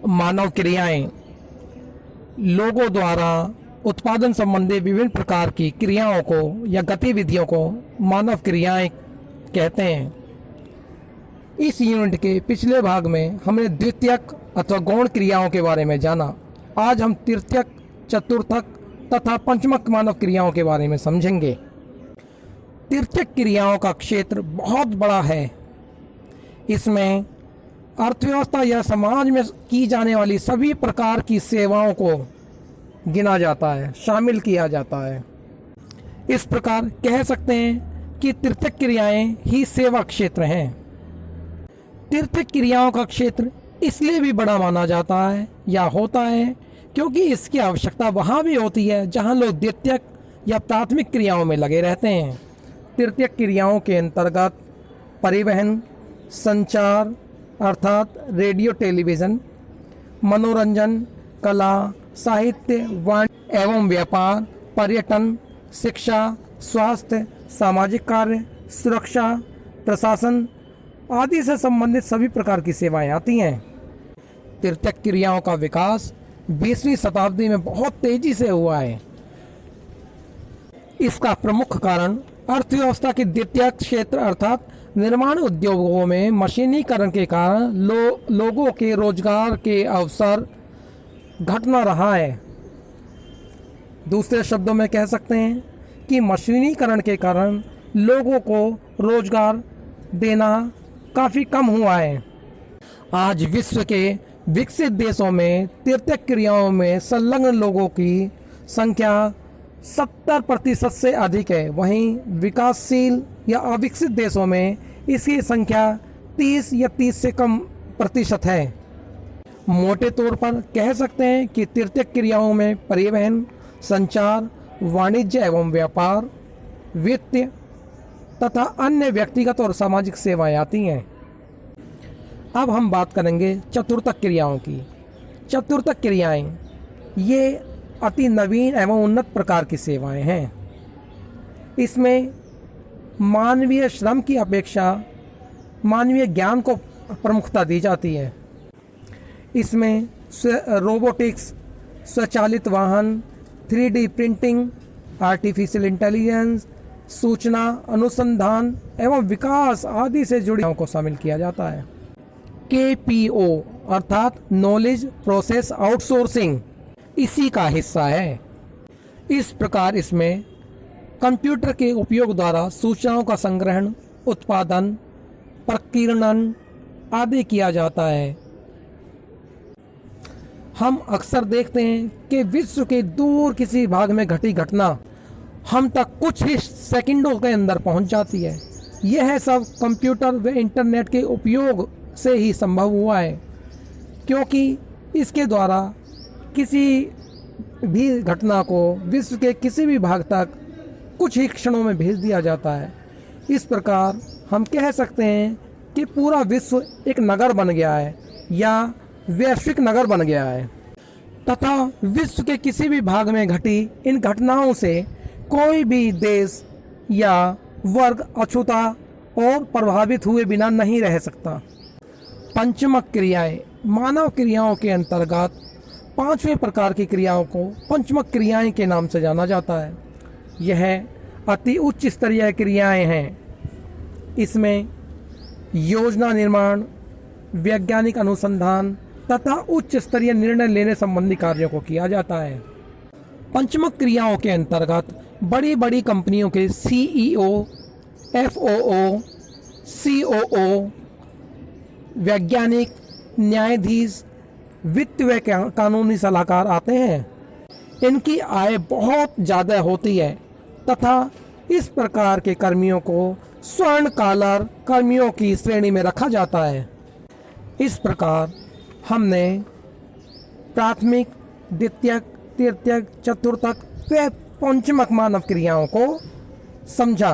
मानव क्रियाएं लोगों द्वारा उत्पादन संबंधी विभिन्न प्रकार की क्रियाओं को या गतिविधियों को मानव क्रियाएं कहते हैं। इस यूनिट के पिछले भाग में हमने द्वितीयक अथवा गौण क्रियाओं के बारे में जाना। आज हम तृतीयक, चतुर्थक तथा पंचमक मानव क्रियाओं के बारे में समझेंगे। तृतीयक क्रियाओं का क्षेत्र बहुत बड़ा है। इसमें अर्थव्यवस्था या समाज में की जाने वाली सभी प्रकार की सेवाओं को गिना जाता है, शामिल किया जाता है। इस प्रकार कह सकते हैं कि तृतीयक क्रियाएं ही सेवा क्षेत्र हैं। तृतीयक क्रियाओं का क्षेत्र इसलिए भी बड़ा माना जाता है या होता है क्योंकि इसकी आवश्यकता वहाँ भी होती है जहाँ लोग द्वितीयक या प्राथमिक क्रियाओं में लगे रहते हैं। तृतीयक क्रियाओं के अंतर्गत परिवहन, संचार अर्थात रेडियो, टेलीविज़न, मनोरंजन, कला, साहित्य, वाणिज्य एवं व्यापार, पर्यटन, शिक्षा, स्वास्थ्य, सामाजिक कार्य, सुरक्षा, प्रशासन आदि से संबंधित सभी प्रकार की सेवाएं आती हैं। तृतीयक क्रियाओं का विकास 20वीं शताब्दी में बहुत तेजी से हुआ है। इसका प्रमुख कारण अर्थव्यवस्था के द्वितीयक क्षेत्र अर्थात निर्माण उद्योगों में मशीनीकरण के कारण लोगों के रोजगार के अवसर घटना रहा है। दूसरे शब्दों में कह सकते हैं कि मशीनीकरण के कारण लोगों को रोजगार देना काफ़ी कम हुआ है। आज विश्व के विकसित देशों में तृतीयक क्रियाओं में संलग्न लोगों की संख्या 70% से अधिक है। वहीं विकासशील या अविकसित देशों में इसकी संख्या 30 या 30 से कम प्रतिशत है। मोटे तौर पर कह सकते हैं कि तृतीयक क्रियाओं में परिवहन, संचार, वाणिज्य एवं व्यापार, वित्त तथा अन्य व्यक्तिगत और सामाजिक सेवाएं आती हैं। अब हम बात करेंगे चतुर्थक क्रियाओं की। चतुर्थक क्रियाएं ये अति नवीन एवं उन्नत प्रकार की सेवाएं हैं। इसमें मानवीय श्रम की अपेक्षा मानवीय ज्ञान को प्रमुखता दी जाती है। इसमें रोबोटिक्स, स्वचालित वाहन, 3D प्रिंटिंग, आर्टिफिशियल इंटेलिजेंस, सूचना अनुसंधान एवं विकास आदि से जुड़ी को शामिल किया जाता है। KPO अर्थात नॉलेज प्रोसेस आउटसोर्सिंग इसी का हिस्सा है। इस प्रकार इसमें कंप्यूटर के उपयोग द्वारा सूचनाओं का संग्रहण, उत्पादन, प्रकीर्णन आदि किया जाता है। हम अक्सर देखते हैं कि विश्व के दूर किसी भाग में घटी घटना हम तक कुछ ही सेकंडों के अंदर पहुंच जाती है। यह सब कंप्यूटर व इंटरनेट के उपयोग से ही संभव हुआ है, क्योंकि इसके द्वारा किसी भी घटना को विश्व के किसी भी भाग तक कुछ ही क्षणों में भेज दिया जाता है। इस प्रकार हम कह सकते हैं कि पूरा विश्व एक नगर बन गया है या वैश्विक नगर बन गया है तथा विश्व के किसी भी भाग में घटी इन घटनाओं से कोई भी देश या वर्ग अछूता और प्रभावित हुए बिना नहीं रह सकता। पंचमक क्रियाएं मानव क्रियाओं के अंतर्गत 5वें प्रकार की क्रियाओं को पंचमक क्रियाएं के नाम से जाना जाता है। यह अति उच्च स्तरीय क्रियाएं हैं। इसमें योजना निर्माण, वैज्ञानिक अनुसंधान तथा उच्च स्तरीय निर्णय लेने संबंधी कार्यों को किया जाता है। पंचमक क्रियाओं के अंतर्गत बड़ी बड़ी कंपनियों के CEO, FOO, COO, वैज्ञानिक, न्यायाधीश, वित्त व कानूनी सलाहकार आते हैं। इनकी आय बहुत ज़्यादा होती है तथा इस प्रकार के कर्मियों को स्वर्ण कॉलर कर्मियों की श्रेणी में रखा जाता है। इस प्रकार हमने प्राथमिक, द्वितीयक, तृतीयक, चतुर्थक व पंचमक मानव क्रियाओं को समझा।